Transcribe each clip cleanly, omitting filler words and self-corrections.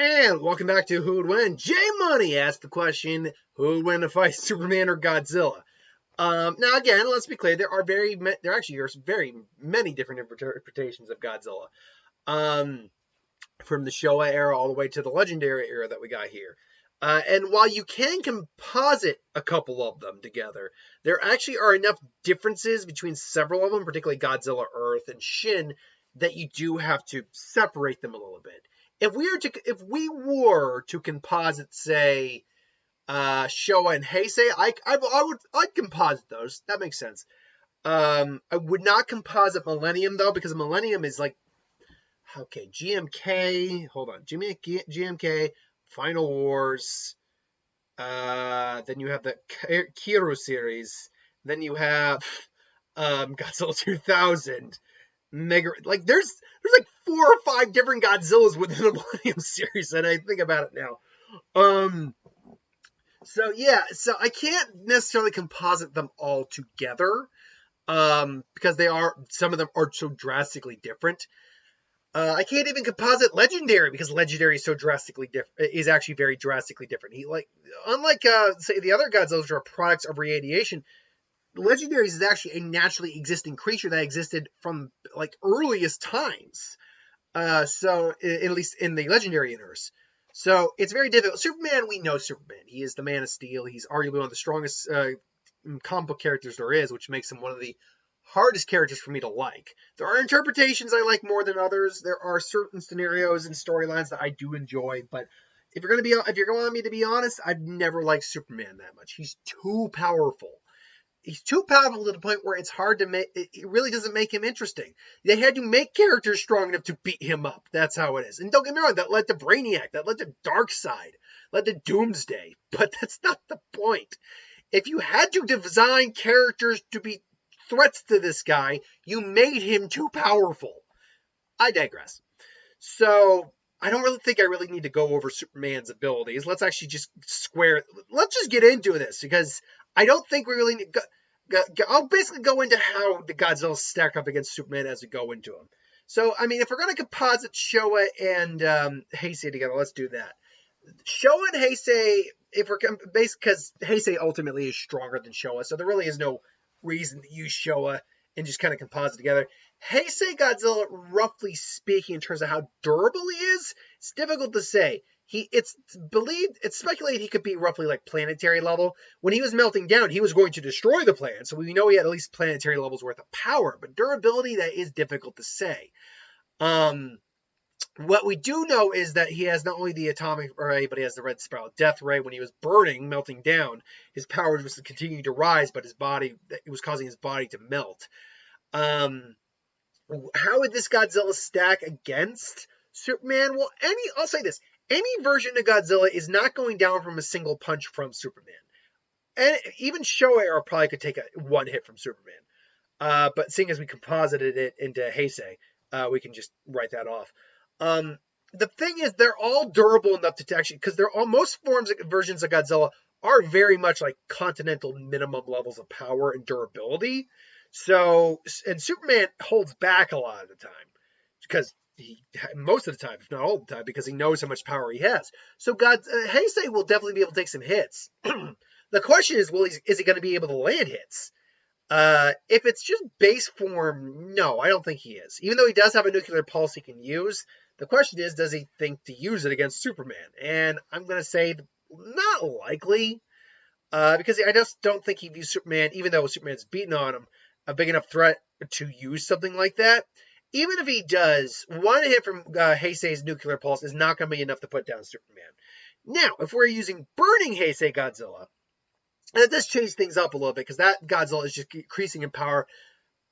And welcome back to Who Would Win. J Money asked the question, who would win a fight, Superman or Godzilla? Now again, let's be clear, there are very many different interpretations of Godzilla. From the Showa era all the way to the Legendary era that we got here. And while you can composite a couple of them together, there actually are enough differences between several of them, particularly Godzilla Earth and Shin, that you do have to separate them a little bit. If we were to composite, say, Showa and Heisei, I'd composite those. That makes sense. I would not composite Millennium though, because Millennium is like, okay, GMK. Hold on, GMK, Final Wars. Then you have the Kiro series. Then you have Godzilla 2000. Mega, like there's like 4 or 5 different Godzillas within the Millennium series, and I think about it now. So I can't necessarily composite them all together, because some of them are so drastically different. I can't even composite Legendary because Legendary is so drastically different. Is actually very drastically different. Unlike say the other Godzillas which are products of radiation, Legendary is actually a naturally existing creature that existed from like earliest times. So at least in the Legendary universe. So it's very difficult. Superman, we know Superman. He is the Man of Steel. He's arguably one of the strongest comic book characters there is, which makes him one of the hardest characters for me to like. There are interpretations I like more than others. There are certain scenarios and storylines that I do enjoy, but if you're going to want me to be honest, I've never liked Superman that much. He's too powerful. He's too powerful to the point where it's hard to make. It really doesn't make him interesting. They had to make characters strong enough to beat him up. That's how it is. And don't get me wrong, that led to Brainiac, that led to Darkseid, led to Doomsday. But that's not the point. If you had to design characters to be threats to this guy, you made him too powerful. I digress. So I don't really think I really need to go over Superman's abilities. Let's actually just let's just get into this, because I don't think we really need. I'll basically go into how the Godzilla stack up against Superman as we go into them. So, I mean, if we're going to composite Showa and Heisei together, let's do that. Showa and Heisei, because Heisei ultimately is stronger than Showa, so there really is no reason to use Showa and just kind of composite together. Heisei Godzilla, roughly speaking, in terms of how durable he is, it's difficult to say. It's speculated he could be roughly like planetary level. When he was melting down, he was going to destroy the planet, so we know he had at least planetary levels worth of power. But durability, that is difficult to say. What we do know is that he has not only the atomic ray, but he has the red spiral death ray. When he was melting down, his power was continuing to rise, but it was causing his body to melt. How would this Godzilla stack against Superman? Well, I'll say this. Any version of Godzilla is not going down from a single punch from Superman. And even Showa era probably could take one hit from Superman. But seeing as we composited it into Heisei, we can just write that off. The thing is, they're all durable enough to actually, because most versions of Godzilla are very much like continental minimum levels of power and durability. So, and Superman holds back a lot of the time, because most of the time, if not all the time, because he knows how much power he has. So Heisei will definitely be able to take some hits. The question is, is he going to be able to land hits? If it's just base form, no, I don't think he is. Even though he does have a nuclear pulse he can use, the question is, does he think to use it against Superman? And I'm going to say not likely, because I just don't think he views Superman, even though Superman's beaten on him, a big enough threat to use something like that. Even if he does, one hit from Heisei's nuclear pulse is not going to be enough to put down Superman. Now, if we're using Burning Heisei Godzilla, and it does change things up a little bit, because that Godzilla is just increasing in power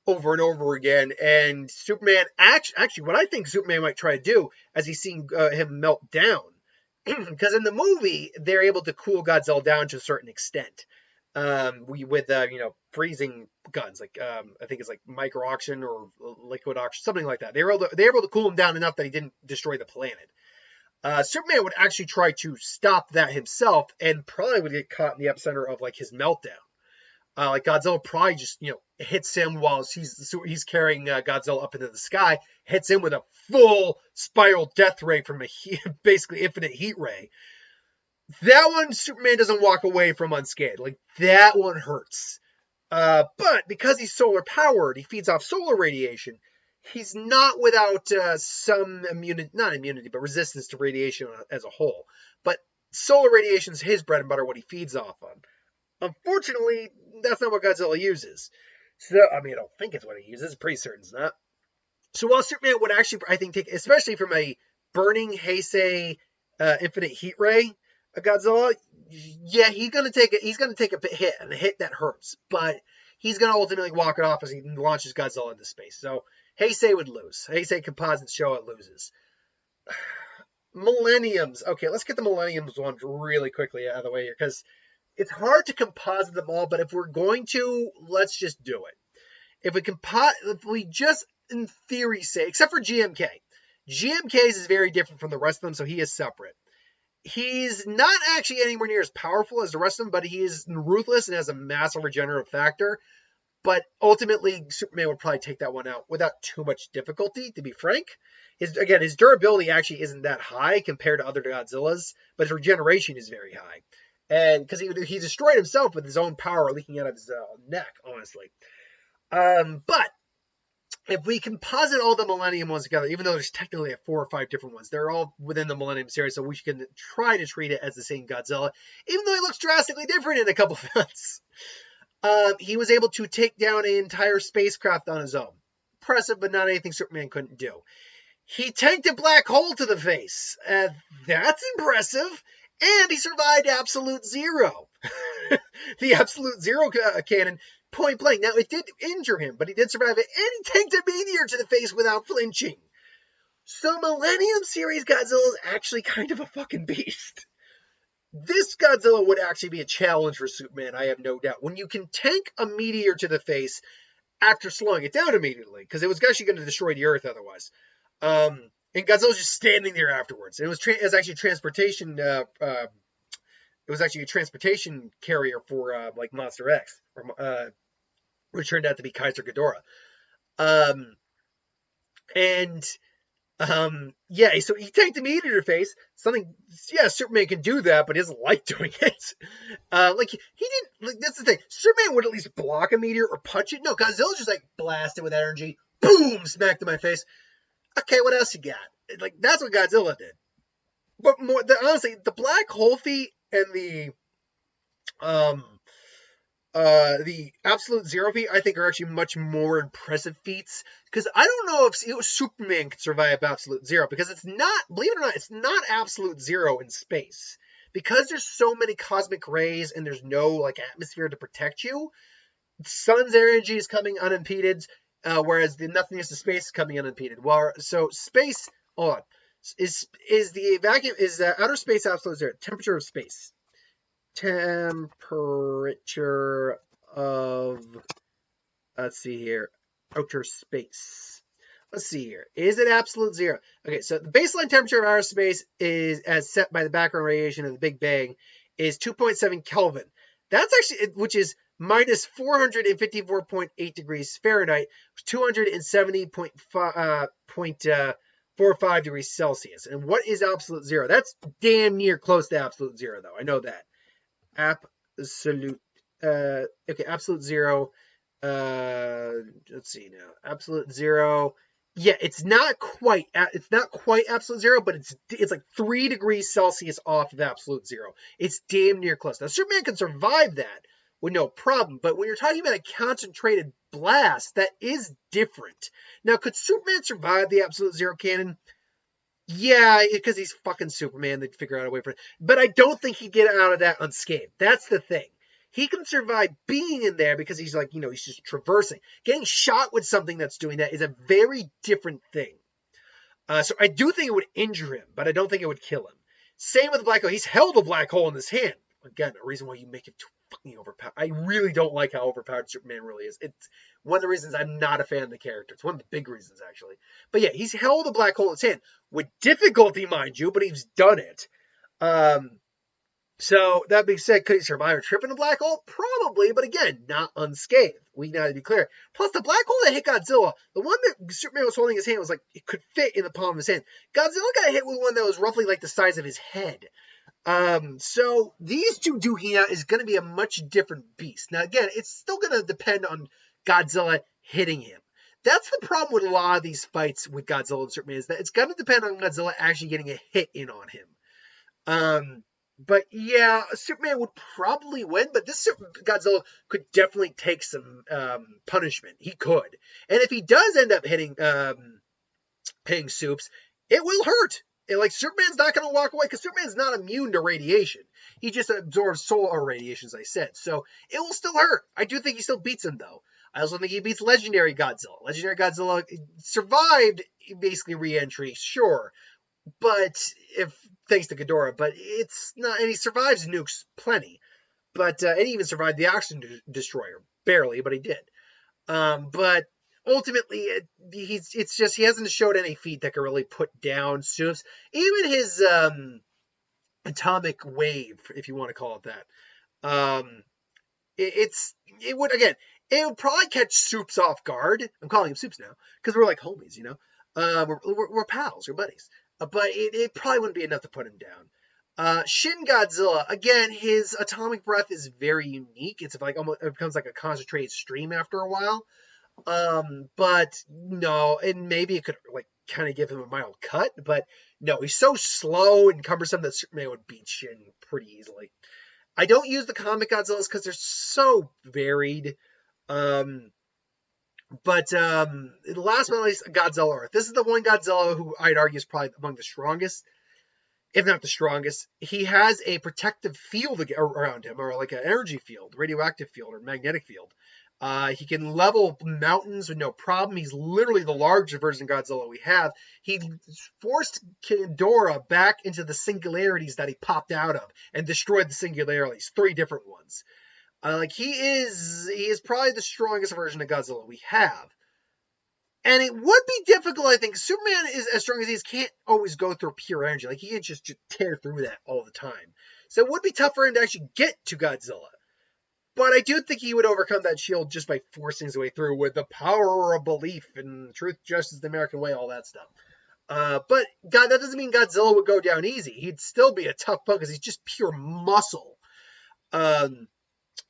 over and over again, and Superman, actually, what I think Superman might try to do, as he's seeing him melt down, because in the movie, they're able to cool Godzilla down to a certain extent. With freezing guns, like I think it's like micro oxygen or liquid oxygen, something like that. They were able to cool him down enough that he didn't destroy the planet. Superman would actually try to stop that himself, and probably would get caught in the epicenter of like his meltdown. Like Godzilla probably just hits him while he's carrying Godzilla up into the sky, hits him with a full spiral death ray from a basically infinite heat ray. That one Superman doesn't walk away from unscathed. Like that one hurts. But because he's solar powered, he feeds off solar radiation. He's not without some not immunity, but resistance to radiation as a whole. But solar radiation is his bread and butter, what he feeds off on. Unfortunately, that's not what Godzilla uses. So, I mean, I don't think it's what he uses. Pretty certain it's not. So while Superman would actually, I think, take, especially from a burning Heisei infinite heat ray, a Godzilla, yeah, he's gonna take a hit, and a hit that hurts. But he's gonna ultimately walk it off as he launches Godzilla into space. So Heisei would lose. Heisei composites show it loses. Millenniums. Okay, let's get the Millenniums ones really quickly out of the way here, because it's hard to composite them all, but if we're going to, let's just do it. If we just, in theory, say, except for GMK. GMK's is very different from the rest of them, so he is separate. He's not actually anywhere near as powerful as the rest of them, but he is ruthless and has a massive regenerative factor. But ultimately, Superman would probably take that one out without too much difficulty, to be frank. His durability actually isn't that high compared to other Godzillas, but his regeneration is very high. And because he destroyed himself with his own power leaking out of his neck, honestly. But if we composite all the Millennium ones together, even though there's technically 4 or 5 different ones, they're all within the Millennium series, so we can try to treat it as the same Godzilla, even though he looks drastically different in a couple fronts. He was able to take down an entire spacecraft on his own. Impressive, but not anything Superman couldn't do. He tanked a black hole to the face. That's impressive. And he survived Absolute Zero. The Absolute Zero cannon, point blank. Now, it did injure him, but he did survive it. And he tanked a meteor to the face without flinching. So Millennium Series Godzilla is actually kind of a fucking beast. This Godzilla would actually be a challenge for Superman, I have no doubt. When you can tank a meteor to the face after slowing it down immediately, because it was actually going to destroy the Earth otherwise. And Godzilla's just standing there afterwards. And it was actually transportation. It was actually a transportation carrier for like Monster X, which turned out to be Kaiser Ghidorah. Yeah, so he tanked a meteor to the face. Superman can do that, but he doesn't like doing it. He didn't. Like, that's the thing. Superman would at least block a meteor or punch it. No, Godzilla's just like blasted with energy. Boom! Smacked in my face. Okay, what else you got? Like, that's what Godzilla did. But honestly, the black hole feat and the Absolute Zero feat, I think, are actually much more impressive feats. Because I don't know if Superman could survive Absolute Zero. Because it's not, believe it or not, it's not Absolute Zero in space. Because there's so many cosmic rays and there's no, like, atmosphere to protect you, sun's energy is coming unimpeded. Whereas the nothingness of space is coming unimpeded. So space, hold on, is the vacuum, is the outer space absolute zero? Temperature of space. Temperature of, let's see here, outer space. Let's see here. Is it absolute zero? Okay, so the baseline temperature of outer space is, as set by the background radiation of the Big Bang, is 2.7 Kelvin. That's actually, which is minus 454.8 degrees Fahrenheit, 270.45 degrees Celsius. And what is absolute zero? That's damn near close to absolute zero, though. I know that. Absolute zero. Let's see now. Absolute zero. Yeah, it's not quite absolute zero, but it's like 3 degrees Celsius off of absolute zero. It's damn near close. Now, Superman can survive that with no problem, but when you're talking about a concentrated blast, that is different. Now, could Superman survive the absolute zero cannon? Yeah, because he's fucking Superman. They'd figure out a way for it. But I don't think he'd get out of that unscathed. That's the thing. He can survive being in there because he's like, he's just traversing. Getting shot with something that's doing that is a very different thing. So I do think it would injure him, but I don't think it would kill him. Same with the black hole. He's held a black hole in his hand. Again, a reason why you make him too fucking overpowered. I really don't like how overpowered Superman really is. It's one of the reasons I'm not a fan of the character. It's one of the big reasons, actually. But yeah, he's held a black hole in his hand. With difficulty, mind you, but he's done it. So that being said, could he survive a trip in a black hole? Probably, but again, not unscathed. We gotta be clear. Plus, the black hole that hit Godzilla, the one that Superman was holding in his hand was like it could fit in the palm of his hand. Godzilla got hit with one that was roughly like the size of his head. So these two Duhina is going to be a much different beast. Now, again, it's still going to depend on Godzilla hitting him. That's the problem with a lot of these fights with Godzilla and Superman is that it's going to depend on Godzilla actually getting a hit in on him. But yeah, Superman would probably win, but this Godzilla could definitely take some punishment. He could, and if he does end up hitting Supes, it will hurt. Like Superman's not going to walk away because Superman's not immune to radiation. He just absorbs solar radiation, as I said. So it will still hurt. I do think he still beats him, though. I also think he beats Legendary Godzilla. Legendary Godzilla survived basically re-entry, sure, but thanks to Ghidorah, but it's not, and he survives nukes plenty, but and he even survived the Oxygen Destroyer barely, but he did. But ultimately, it's just he hasn't showed any feat that can really put down Supes. Even his atomic wave, if you want to call it that, it would probably catch Supes off guard. I'm calling him Supes now because we're like homies, you know. We're pals, we're buddies. But it probably wouldn't be enough to put him down. Shin Godzilla, again, his atomic breath is very unique. It's like almost it becomes like a concentrated stream after a while. But no, and maybe it could like kind of give him a mild cut, but no, he's so slow and cumbersome that Superman would beat Shin pretty easily. I don't use the comic Godzillas because they're so varied. But last but not least, Godzilla Earth. This is the one Godzilla who I'd argue is probably among the strongest, if not the strongest. He has a protective field around him, or like an energy field, radioactive field, or magnetic field. He can level mountains with no problem. He's literally the largest version of Godzilla we have. He forced Ghidorah back into the singularities that he popped out of and destroyed the singularities, 3 different ones. He is probably the strongest version of Godzilla we have. And it would be difficult, I think. Superman is as strong as he is, can't always go through pure energy. Like, he can't just tear through that all the time. So it would be tough for him to actually get to Godzilla. But I do think he would overcome that shield just by forcing his way through with the power of belief and truth, justice, the American way, all that stuff. But God, that doesn't mean Godzilla would go down easy. He'd still be a tough foe because he's just pure muscle.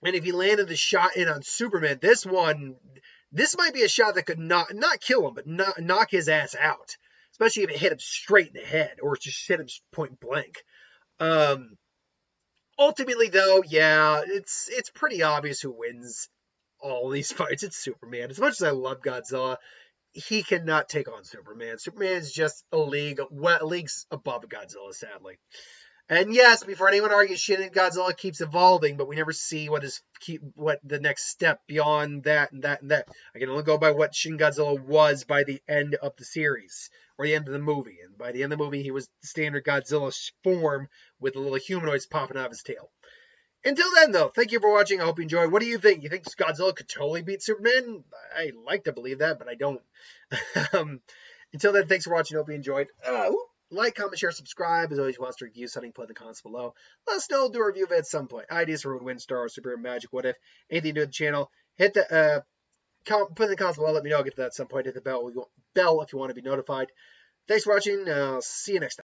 And if he landed the shot in on Superman, this might be a shot that could not kill him, but knock his ass out. Especially if it hit him straight in the head or just hit him point blank. Ultimately, though, yeah, it's pretty obvious who wins all these fights. It's Superman. As much as I love Godzilla, he cannot take on Superman. Superman is just a leagues above Godzilla, sadly. And yes, before anyone argues, Shin Godzilla keeps evolving, but we never see what the next step beyond that and that and that. I can only go by what Shin Godzilla was by the end of the series, or the end of the movie. And by the end of the movie, he was the standard Godzilla form with the little humanoids popping out of his tail. Until then, though, thank you for watching. I hope you enjoyed. What do you think? You think Godzilla could totally beat Superman? I like to believe that, but I don't. Until then, thanks for watching. I hope you enjoyed. Like, comment, share, subscribe. As always, you want us to review something, put in the comments below. Let us know, do a review of it at some point. Ideas for Windstar, Super Magic, what if, anything to do with the channel. Hit the, put in the comments below, let me know, I'll get to that at some point. Hit the bell if you want to be notified. Thanks for watching, see you next time.